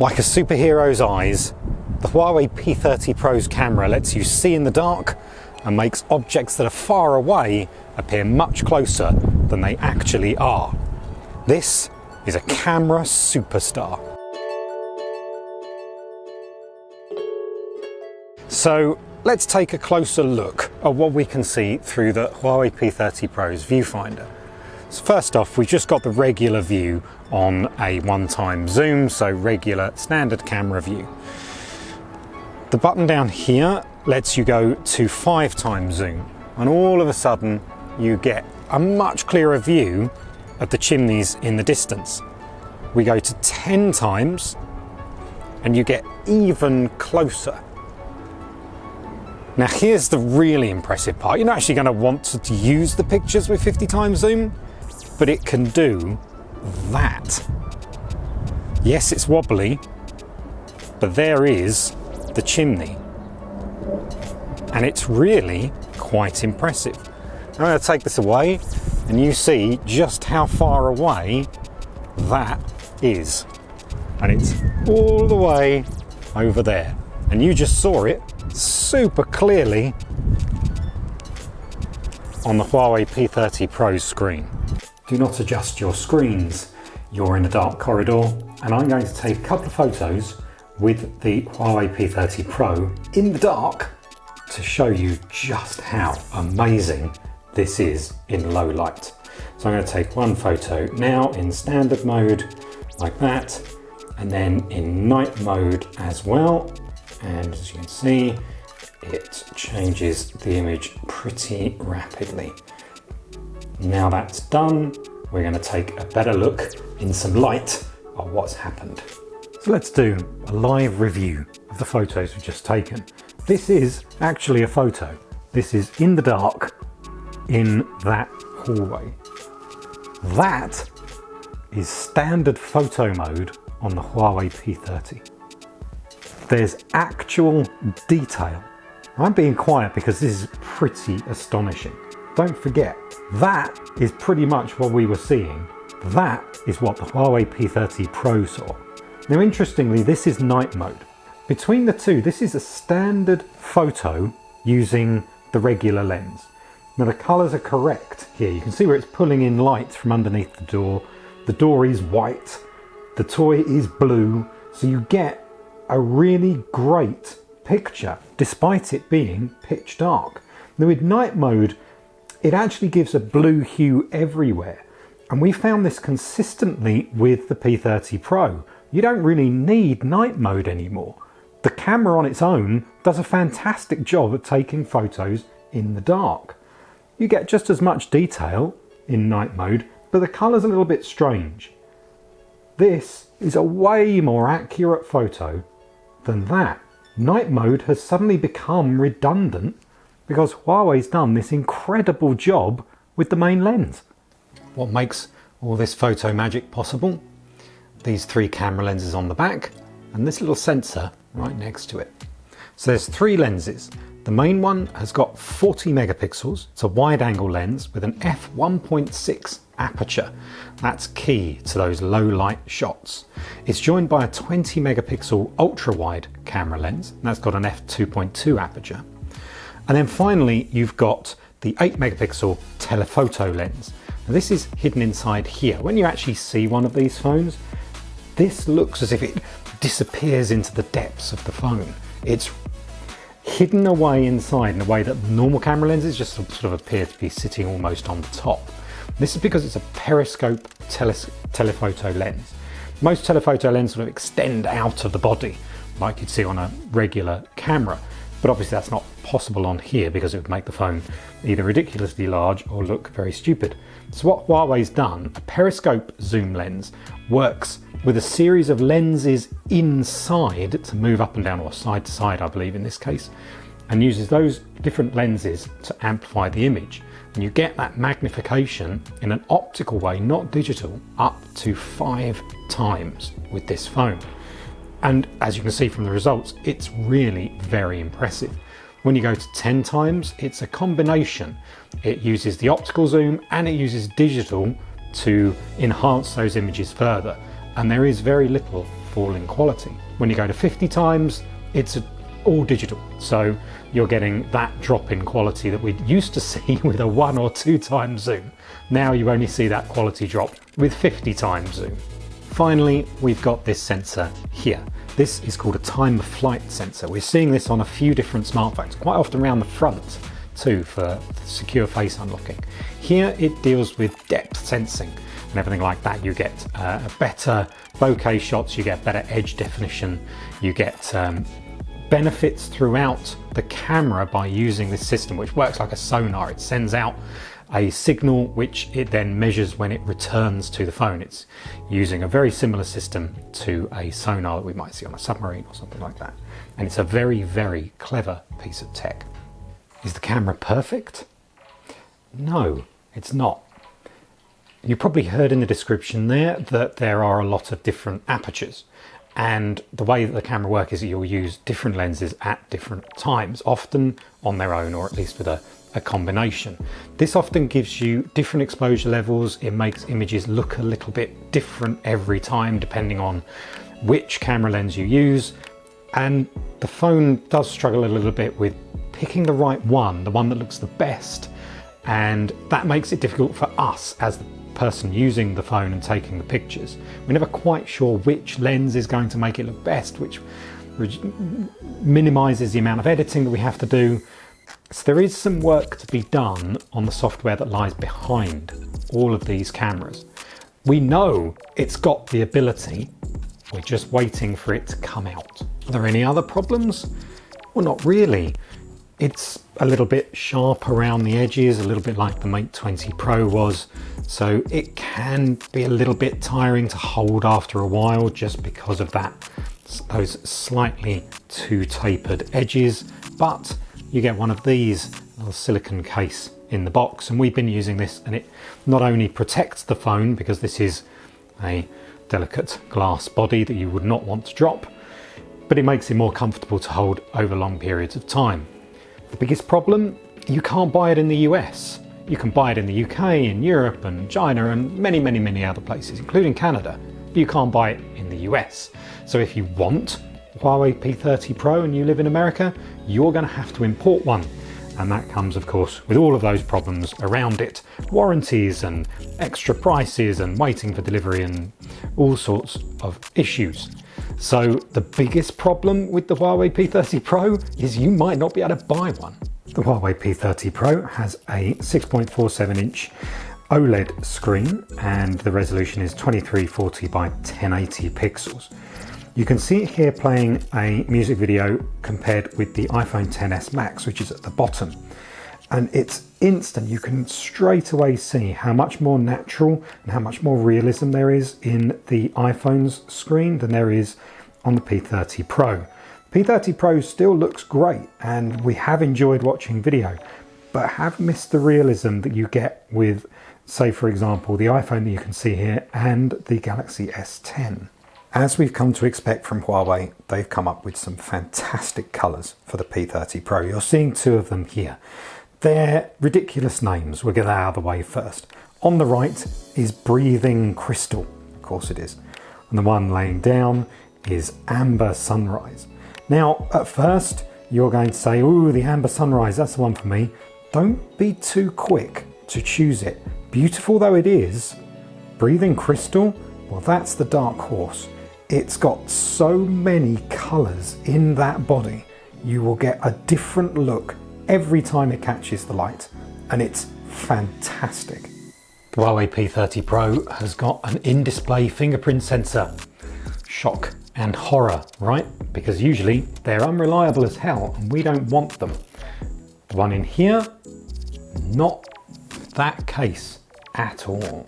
Like a superhero's eyes, the Huawei P30 Pro's camera lets you see in the dark and makes objects that are far away appear much closer than they actually are. This is a camera superstar. So let's take a closer look at what we can see through the Huawei P30 Pro's viewfinder. So first off, we've just got the regular view on a one-time zoom, so regular standard camera view. The button down here lets you go to 5-time zoom, and all of a sudden you get a much clearer view of the chimneys in the distance. We go to 10 times and you get even closer. Now here's the really impressive part. You're not actually going to want to use the pictures with 50-time zoom, but it can do that. Yes, it's wobbly, but there is the chimney. And it's really quite impressive. I'm going to take this away and you see just how far away that is. And it's all the way over there. And you just saw it super clearly on the Huawei P30 Pro's screen. Do not adjust your screens. You're in a dark corridor, and I'm going to take a couple of photos with the Huawei P30 Pro in the dark to show you just how amazing this is in low light. So I'm going to take one photo now in standard mode like that, and then in night mode as well. And as you can see, it changes the image pretty rapidly. Now that's done, we're going to take a better look in some light at what's happened. So let's do a live review of the photos we've just taken. This is actually a photo. This is in the dark in that hallway. That is standard photo mode on the Huawei P30. There's actual detail. I'm being quiet because this is pretty astonishing. Don't forget, that is pretty much what we were seeing. That is what the Huawei P30 Pro saw. Now interestingly, this is night mode. Between the two, this is a standard photo using the regular lens. Now the colours are correct here. You can see where it's pulling in light from underneath the door. The door is white, the toy is blue, so you get a really great picture despite it being pitch dark. Now with night mode, it actually gives a blue hue everywhere, and we found this consistently with the P30 Pro. You don't really need night mode anymore. The camera on its own does a fantastic job at taking photos in the dark. You get just as much detail in night mode, but the colour's a little bit strange. This is a way more accurate photo than that. Night mode has suddenly become redundant because Huawei's done this incredible job with the main lens. What makes all this photo magic possible? These 3 camera lenses on the back and this little sensor right next to it. So there's 3 lenses. The main one has got 40 megapixels. It's a wide angle lens with an f1.6 aperture. That's key to those low light shots. It's joined by a 20 megapixel ultra wide camera lens, and that's got an f2.2 aperture. And then finally, you've got the 8 megapixel telephoto lens. Now this is hidden inside here. When you actually see one of these phones, this looks as if it disappears into the depths of the phone. It's hidden away inside in a way that normal camera lenses just sort of appear to be sitting almost on the top. This is because it's a periscope telephoto lens. Most telephoto lenses sort of extend out of the body like you'd see on a regular camera, but obviously that's not possible on here because it would make the phone either ridiculously large or look very stupid. So what Huawei's done, a periscope zoom lens works with a series of lenses inside to move up and down, or side to side I believe in this case, and uses those different lenses to amplify the image. And you get that magnification in an optical way, not digital, up to 5 times with this phone. And as you can see from the results, it's really very impressive. When you go to 10 times, it's a combination. It uses the optical zoom and it uses digital to enhance those images further. And there is very little fall in quality. When you go to 50 times, it's all digital. So you're getting that drop in quality that we used to see with a 1 or 2 times zoom. Now you only see that quality drop with 50 times zoom. Finally, we've got this sensor here. This is called a time of flight sensor. We're seeing this on a few different smartphones, quite often around the front too, for secure face unlocking. Here it deals with depth sensing and everything like that. You get better bokeh shots, you get better edge definition, you get benefits throughout the camera by using this system, which works like a sonar. It sends out a signal which it then measures when it returns to the phone. It's using a very similar system to a sonar that we might see on a submarine or something like that. And it's a very, very clever piece of tech. Is the camera perfect? No, it's not. You probably heard in the description there that there are a lot of different apertures. And the way that the camera works is that you'll use different lenses at different times, often on their own or at least with a combination. This often gives you different exposure levels. It makes images look a little bit different every time depending on which camera lens you use. And the phone does struggle a little bit with picking the right one, the one that looks the best. And that makes it difficult for us as the person using the phone and taking the pictures. We're never quite sure which lens is going to make it look best, which minimizes the amount of editing that we have to do. So there is some work to be done on the software that lies behind all of these cameras. We know it's got the ability, we're just waiting for it to come out. Are there any other problems? Well, not really. It's a little bit sharp around the edges, a little bit like the Mate 20 Pro was. So it can be a little bit tiring to hold after a while just because of those slightly too tapered edges. But you get one of these little silicone case in the box, and we've been using this, and it not only protects the phone because this is a delicate glass body that you would not want to drop, but it makes it more comfortable to hold over long periods of time. The biggest problem, you can't buy it in the US. You can buy it in the UK, in Europe and China and many other places, including Canada, but you can't buy it in the US. So if you want Huawei P30 Pro and you live in America, you're going to have to import one. And that comes, of course, with all of those problems around it. Warranties and extra prices and waiting for delivery and all sorts of issues. So the biggest problem with the Huawei P30 Pro is you might not be able to buy one. The Huawei P30 Pro has a 6.47 inch OLED screen and the resolution is 2340 by 1080 pixels. You can see it here playing a music video compared with the iPhone XS Max, which is at the bottom. And it's instant. You can straight away see how much more natural and how much more realism there is in the iPhone's screen than there is on the P30 Pro. P30 Pro still looks great and we have enjoyed watching video, but have missed the realism that you get with, say for example, the iPhone that you can see here and the Galaxy S10. As we've come to expect from Huawei, they've come up with some fantastic colours for the P30 Pro. You're seeing two of them here. They're ridiculous names. We'll get that out of the way first. On the right is Breathing Crystal. Of course it is. And the one laying down is Amber Sunrise. Now, at first, you're going to say, ooh, the Amber Sunrise, that's the one for me. Don't be too quick to choose it. Beautiful though it is, Breathing Crystal, well, that's the dark horse. It's got so many colours in that body. You will get a different look every time it catches the light, and it's fantastic. The Huawei P30 Pro has got an in-display fingerprint sensor. Shock and horror, right? Because usually they're unreliable as hell and we don't want them. The one in here, not that case at all.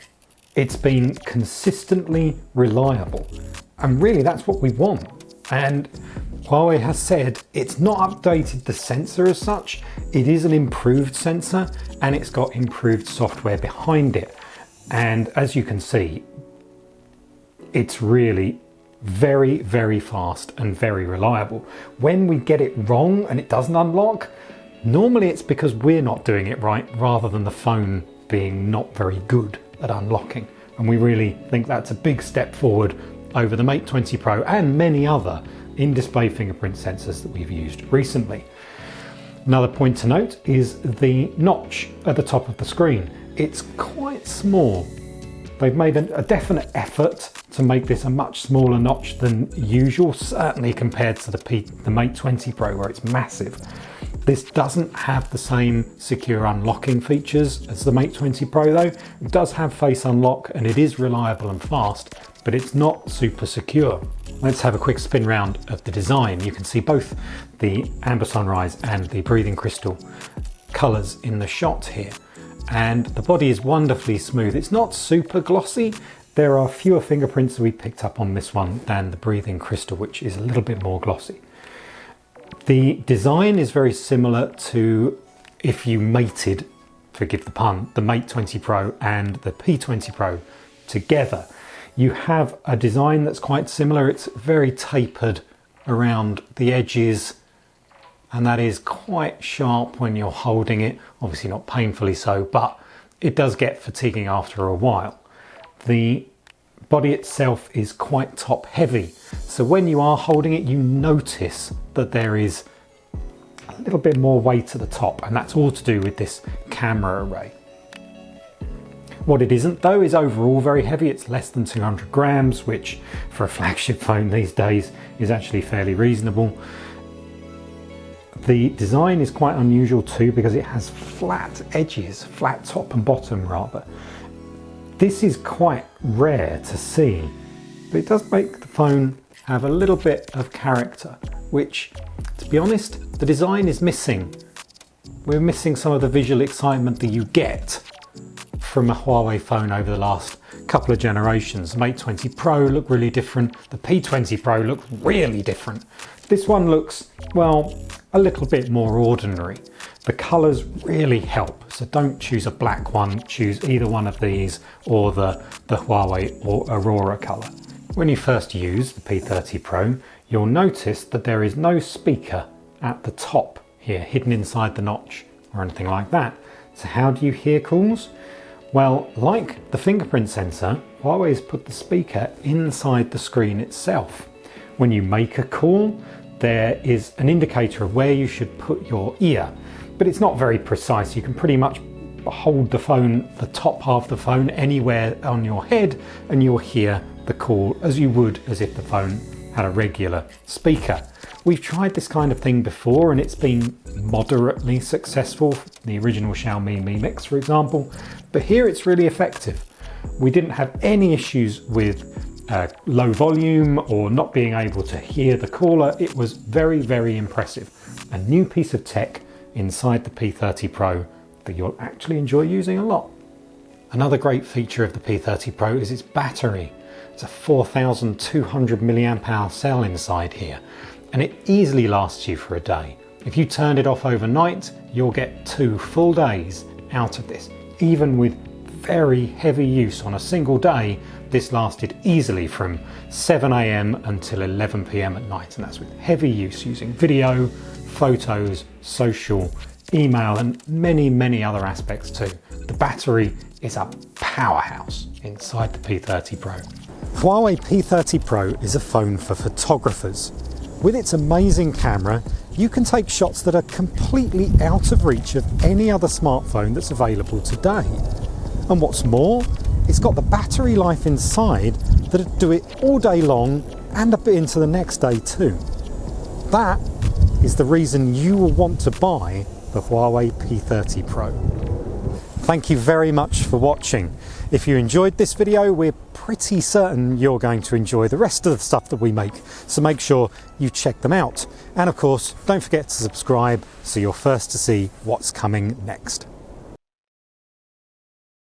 It's been consistently reliable, and really that's what we want. And Huawei has said it's not updated the sensor as such, it is an improved sensor and it's got improved software behind it. And as you can see, it's really very fast and very reliable. When we get it wrong and it doesn't unlock, normally it's because we're not doing it right rather than the phone being not very good at unlocking. And we really think that's a big step forward over the Mate 20 Pro and many other in-display fingerprint sensors that we've used recently. Another point to note is the notch at the top of the screen. It's quite small. They've made a definite effort to make this a much smaller notch than usual, certainly compared to the Mate 20 Pro where it's massive. This doesn't have the same secure unlocking features as the Mate 20 Pro though. It does have face unlock and it is reliable and fast, but it's not super secure. Let's have a quick spin round of the design. You can see both the amber sunrise and the breathing crystal colours in the shot here. And the body is wonderfully smooth. It's not super glossy. There are fewer fingerprints that we picked up on this one than the breathing crystal, which is a little bit more glossy. The design is very similar to if you mated, forgive the pun, the Mate 20 Pro and the P20 Pro together. You have a design that's quite similar. It's very tapered around the edges, and that is quite sharp when you're holding it. Obviously not painfully so, but it does get fatiguing after a while. The body itself is quite top heavy, so when you are holding it you notice that there is a little bit more weight at the top, and that's all to do with this camera array. What it isn't though is overall very heavy. It's less than 200 grams, which for a flagship phone these days is actually fairly reasonable. The design is quite unusual too because it has flat edges, flat top and bottom rather. This is quite rare to see, but it does make the phone have a little bit of character, which, to be honest, the design is missing. We're missing some of the visual excitement that you get from a Huawei phone over the last couple of generations. The Mate 20 Pro looked really different. The P20 Pro looked really different. This one looks, well, a little bit more ordinary. The colours really help, so don't choose a black one, choose either one of these or the Huawei or Aurora colour. When you first use the P30 Pro, you'll notice that there is no speaker at the top here, hidden inside the notch or anything like that. So how do you hear calls? Well, like the fingerprint sensor, Huawei's put the speaker inside the screen itself. When you make a call, there is an indicator of where you should put your ear, but it's not very precise. You can pretty much hold the phone, the top half of the phone, anywhere on your head, and you'll hear the call as you would as if the phone had a regular speaker. We've tried this kind of thing before and it's been moderately successful, the original Xiaomi Mi Mix for example, but here it's really effective. We didn't have any issues with low volume or not being able to hear the caller. It was very, very impressive. A new piece of tech inside the P30 Pro that you'll actually enjoy using a lot. Another great feature of the P30 Pro is its battery. It's a 4,200 mAh cell inside here, and it easily lasts you for a day. If you turned it off overnight, you'll get 2 full days out of this. Even with very heavy use on a single day, this lasted easily from 7 AM until 11 PM at night, and that's with heavy use using video, photos, social, email, and many, many other aspects too. The battery is a powerhouse inside the P30 Pro. Huawei P30 Pro is a phone for photographers. With its amazing camera, you can take shots that are completely out of reach of any other smartphone that's available today. And what's more, it's got the battery life inside that'll do it all day long and a bit into the next day too. That is the reason you will want to buy the Huawei P30 Pro. Thank you very much for watching. If you enjoyed this video, we're pretty certain you're going to enjoy the rest of the stuff that we make, so make sure you check them out. And of course, don't forget to subscribe so you're first to see what's coming next.